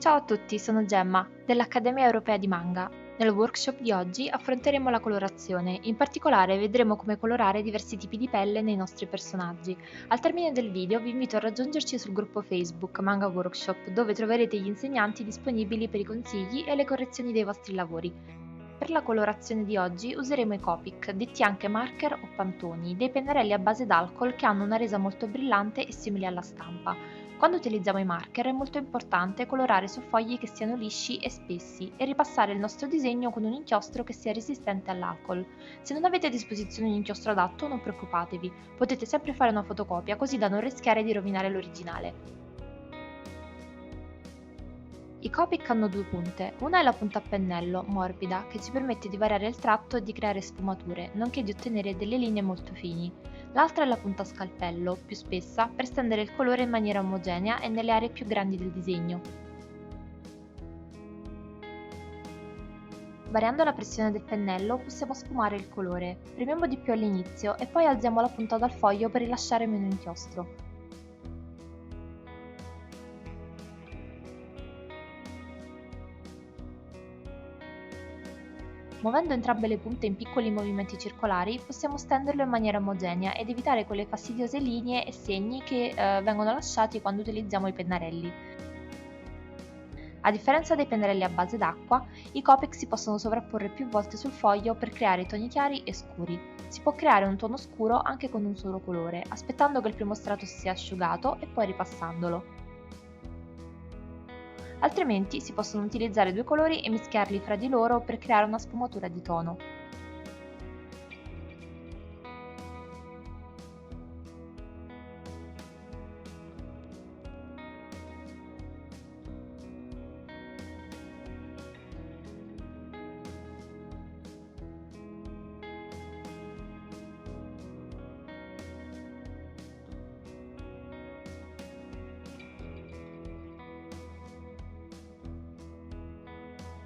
Ciao a tutti, sono Gemma, dell'Accademia Europea di Manga. Nel workshop di oggi affronteremo la colorazione, in particolare vedremo come colorare diversi tipi di pelle nei nostri personaggi. Al termine del video vi invito a raggiungerci sul gruppo Facebook Manga Workshop, dove troverete gli insegnanti disponibili per i consigli e le correzioni dei vostri lavori. Per la colorazione di oggi useremo i Copic, detti anche marker o pantoni, dei pennarelli a base d'alcol che hanno una resa molto brillante e simili alla stampa. Quando utilizziamo i marker è molto importante colorare su fogli che siano lisci e spessi e ripassare il nostro disegno con un inchiostro che sia resistente all'alcol. Se non avete a disposizione un inchiostro adatto non preoccupatevi, potete sempre fare una fotocopia così da non rischiare di rovinare l'originale. I Copic hanno due punte, una è la punta a pennello, morbida, che ci permette di variare il tratto e di creare sfumature, nonché di ottenere delle linee molto fini. L'altra è la punta a scalpello, più spessa, per stendere il colore in maniera omogenea e nelle aree più grandi del disegno. Variando la pressione del pennello possiamo sfumare il colore. Premiamo di più all'inizio e poi alziamo la punta dal foglio per rilasciare meno inchiostro. Muovendo entrambe le punte in piccoli movimenti circolari possiamo stenderlo in maniera omogenea ed evitare quelle fastidiose linee e segni che vengono lasciati quando utilizziamo i pennarelli. A differenza dei pennarelli a base d'acqua, i Copic si possono sovrapporre più volte sul foglio per creare toni chiari e scuri. Si può creare un tono scuro anche con un solo colore, aspettando che il primo strato si sia asciugato e poi ripassandolo. Altrimenti si possono utilizzare due colori e mischiarli fra di loro per creare una sfumatura di tono.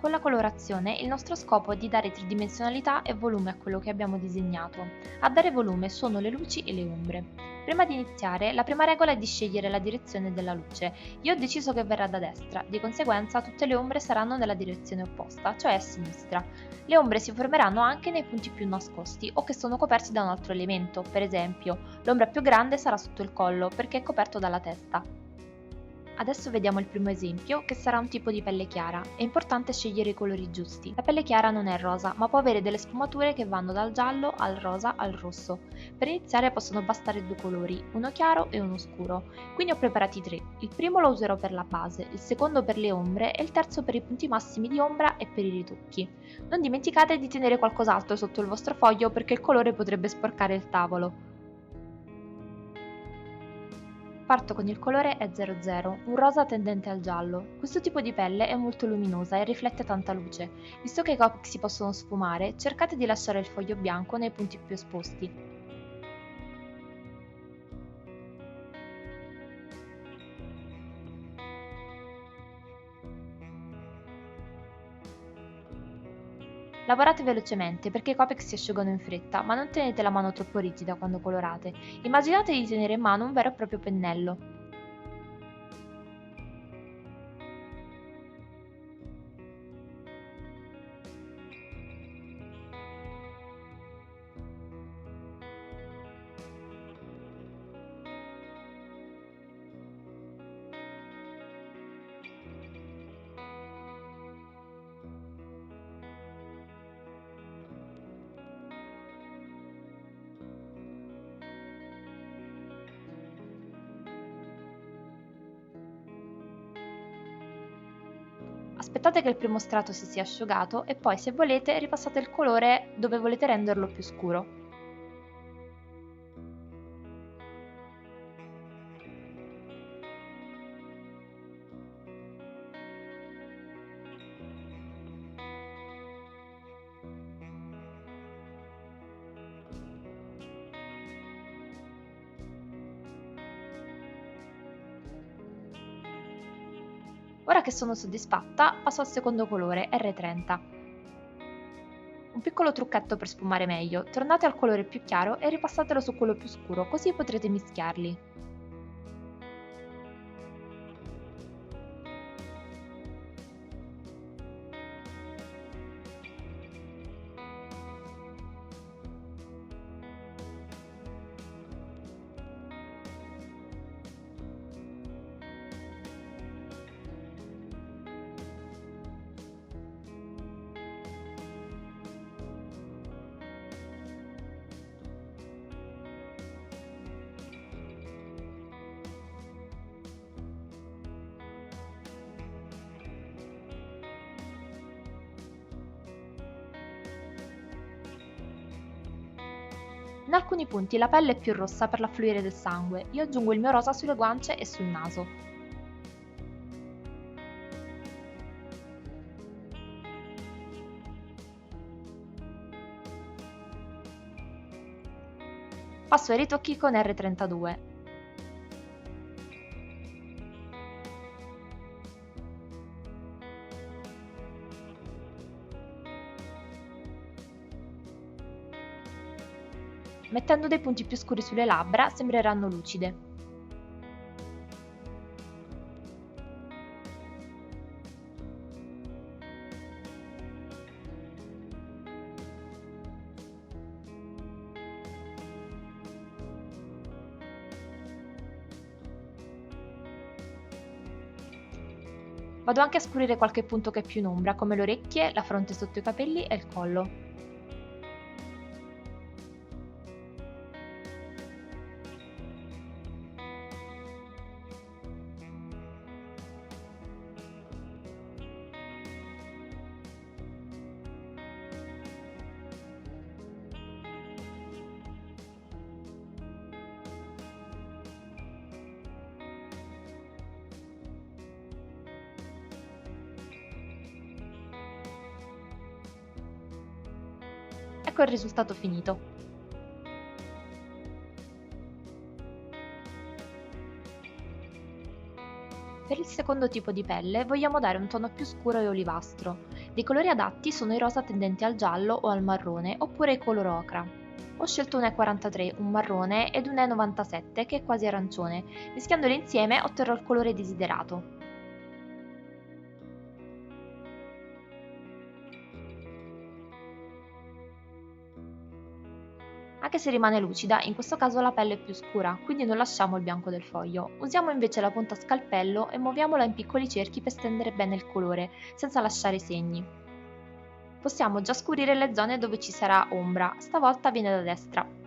Con la colorazione il nostro scopo è di dare tridimensionalità e volume a quello che abbiamo disegnato. A dare volume sono le luci e le ombre. Prima di iniziare, la prima regola è di scegliere la direzione della luce. Io ho deciso che verrà da destra, di conseguenza tutte le ombre saranno nella direzione opposta, cioè a sinistra. Le ombre si formeranno anche nei punti più nascosti o che sono coperti da un altro elemento, per esempio, l'ombra più grande sarà sotto il collo perché è coperto dalla testa. Adesso vediamo il primo esempio, che sarà un tipo di pelle chiara. È importante scegliere i colori giusti. La pelle chiara non è rosa, ma può avere delle sfumature che vanno dal giallo al rosa al rosso. Per iniziare possono bastare due colori, uno chiaro e uno scuro. Quindi ho preparati tre. Il primo lo userò per la base, il secondo per le ombre e il terzo per i punti massimi di ombra e per i ritocchi. Non dimenticate di tenere qualcos'altro sotto il vostro foglio perché il colore potrebbe sporcare il tavolo. Parto con il colore E00, un rosa tendente al giallo. Questo tipo di pelle è molto luminosa e riflette tanta luce. Visto che i Copic si possono sfumare, cercate di lasciare il foglio bianco nei punti più esposti. Lavorate velocemente perché i Copic si asciugano in fretta, ma non tenete la mano troppo rigida quando colorate. Immaginate di tenere in mano un vero e proprio pennello. Aspettate che il primo strato si sia asciugato e poi, se volete, ripassate il colore dove volete renderlo più scuro. Ora che sono soddisfatta, passo al secondo colore, R30. Un piccolo trucchetto per sfumare meglio: tornate al colore più chiaro e ripassatelo su quello più scuro, così potrete mischiarli. In alcuni punti la pelle è più rossa per l'affluire del sangue, io aggiungo il mio rosa sulle guance e sul naso. Passo ai ritocchi con R32. Mettendo dei punti più scuri sulle labbra sembreranno lucide. Vado anche a scurire qualche punto che è più in ombra, come le orecchie, la fronte sotto i capelli e il collo. Ecco il risultato finito. Per il secondo tipo di pelle vogliamo dare un tono più scuro e olivastro. Dei colori adatti sono i rosa tendenti al giallo o al marrone, oppure i color ocra. Ho scelto un E43, un marrone ed un E97 che è quasi arancione. Mischiandoli insieme otterrò il colore desiderato. Anche se rimane lucida, in questo caso la pelle è più scura, quindi non lasciamo il bianco del foglio. Usiamo invece la punta a scalpello e muoviamola in piccoli cerchi per stendere bene il colore, senza lasciare segni. Possiamo già scurire le zone dove ci sarà ombra, stavolta viene da destra.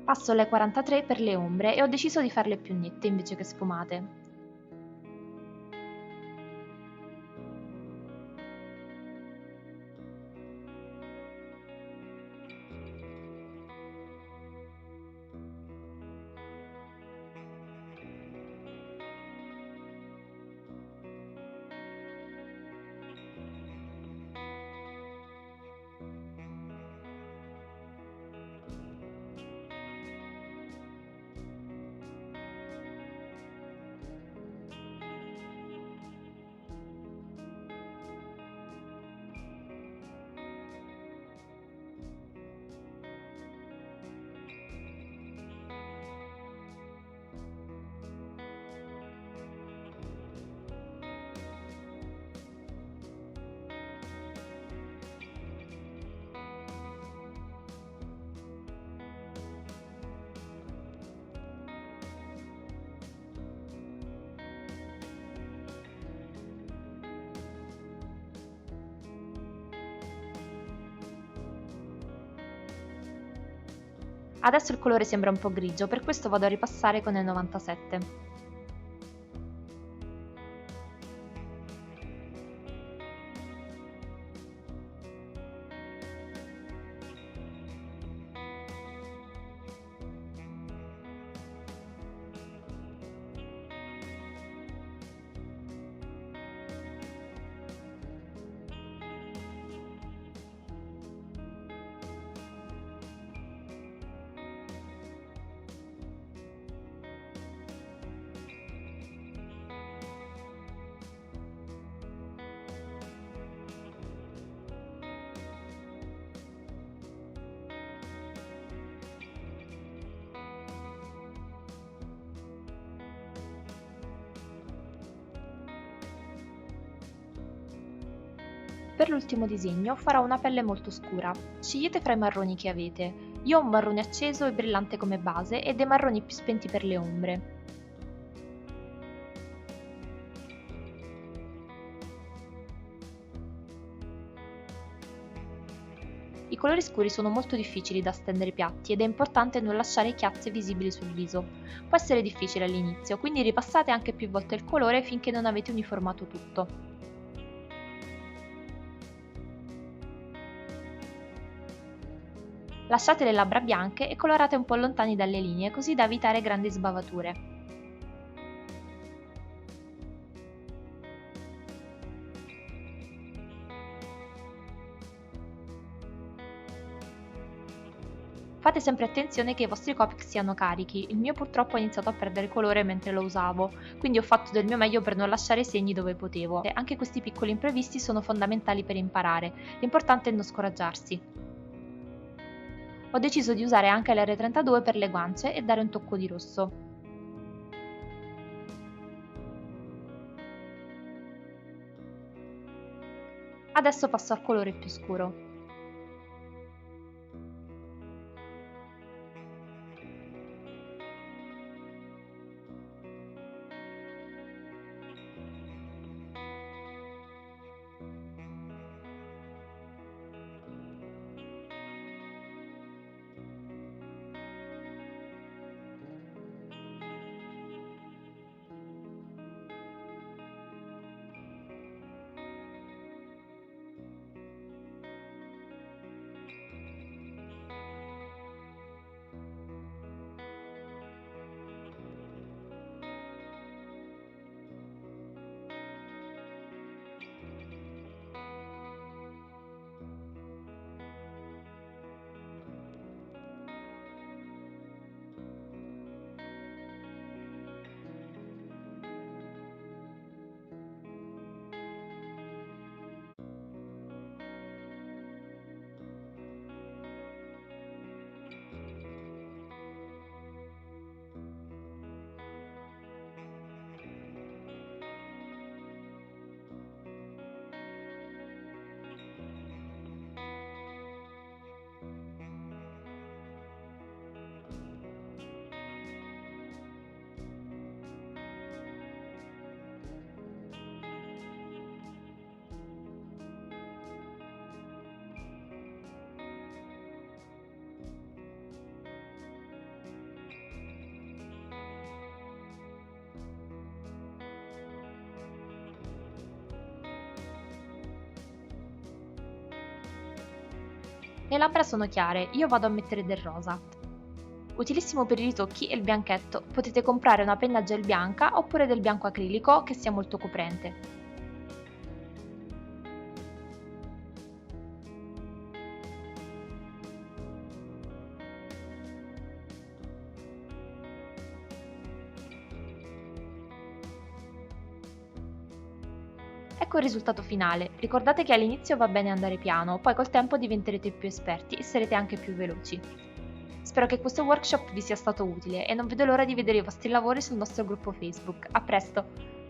Passo alle 43 per le ombre e ho deciso di farle più nette invece che sfumate. Adesso il colore sembra un po' grigio, per questo vado a ripassare con il 97. Per l'ultimo disegno farò una pelle molto scura. Scegliete fra i marroni che avete. Io ho un marrone acceso e brillante come base e dei marroni più spenti per le ombre. I colori scuri sono molto difficili da stendere piatti ed è importante non lasciare chiazze visibili sul viso. Può essere difficile all'inizio, quindi ripassate anche più volte il colore finché non avete uniformato tutto. Lasciate le labbra bianche e colorate un po' lontani dalle linee così da evitare grandi sbavature. Fate sempre attenzione che i vostri Copic siano carichi, il mio purtroppo ha iniziato a perdere colore mentre lo usavo, quindi ho fatto del mio meglio per non lasciare segni dove potevo. E anche questi piccoli imprevisti sono fondamentali per imparare, l'importante è non scoraggiarsi. Ho deciso di usare anche l'R32 per le guance e dare un tocco di rosso. Adesso passo al colore più scuro. Le labbra sono chiare, io vado a mettere del rosa. Utilissimo per i ritocchi è il bianchetto, potete comprare una penna gel bianca oppure del bianco acrilico che sia molto coprente. Ecco il risultato finale, ricordate che all'inizio va bene andare piano, poi col tempo diventerete più esperti e sarete anche più veloci. Spero che questo workshop vi sia stato utile e non vedo l'ora di vedere i vostri lavori sul nostro gruppo Facebook. A presto!